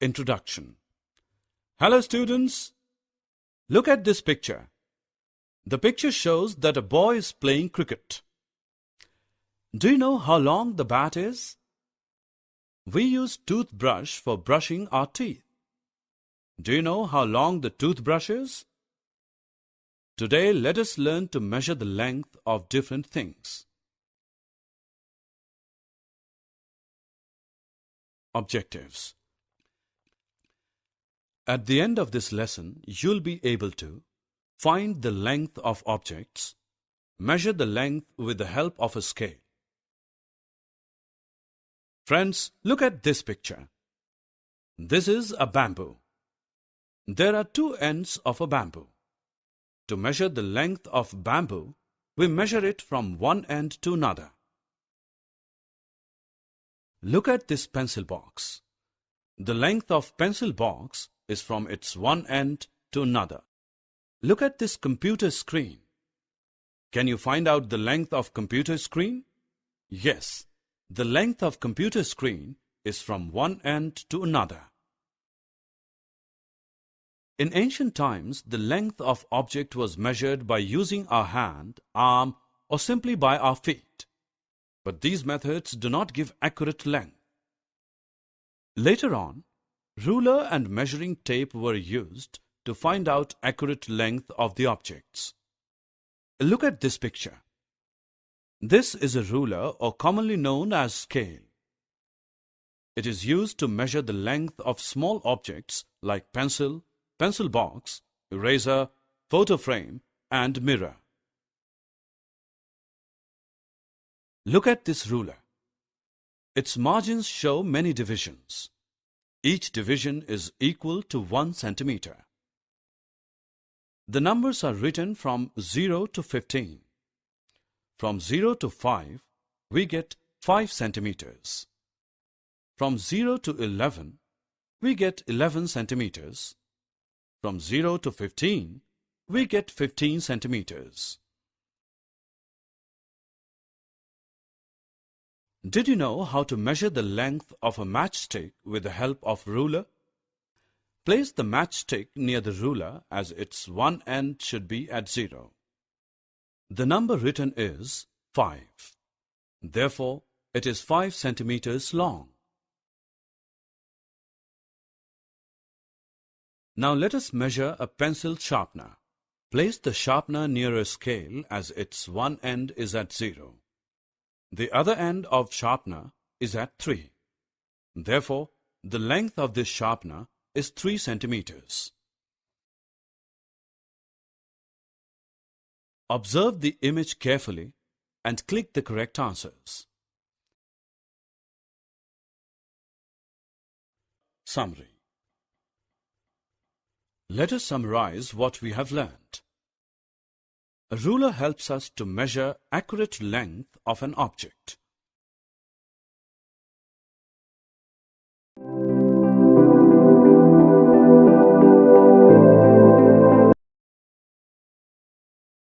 Introduction. Hello students. Look at this picture. The picture shows that a boy is playing cricket. Do you know how long the bat is? We use toothbrush for brushing our teeth. Do you know how long the toothbrush is? Today let us learn to measure the length of different things. Objectives. At the end of this lesson, you'll be able to find the length of objects, measure the length with the help of a scale. Friends, look at this picture. This is a bamboo. There are two ends of a bamboo. To measure the length of bamboo, we measure it from one end to another. Look at this pencil box. The length of pencil box is from its one end to another. Look at this computer screen. Can you find out the length of computer screen? Yes, the length of computer screen is from one end to another. In ancient times, the length of object was measured by using our hand, arm, or simply by our feet. But these methods do not give accurate length. Later on, ruler and measuring tape were used to find out accurate length of the objects. Look at this picture. This is a ruler, or commonly known as scale. It is used to measure the length of small objects like pencil, pencil box, eraser, photo frame, and mirror. Look at this ruler. Its margins show many divisions. Each division is equal to 1 centimeter. The numbers are written from 0 to 15. From 0 to 5, we get 5 centimeters. From 0 to 11, we get 11 centimeters. From 0 to 15, we get 15 centimeters. Did you know how to measure the length of a matchstick with the help of ruler? Place the matchstick near the ruler as its one end should be at 0. The number written is 5. Therefore, it is 5 centimeters long. Now let us measure a pencil sharpener. Place the sharpener near a scale as its one end is at 0. The other end of sharpener is at 3. Therefore, the length of this sharpener is 3 centimeters. Observe the image carefully and click the correct answers. Summary. Let us summarize what we have learned. A ruler helps us to measure accurate length of an object.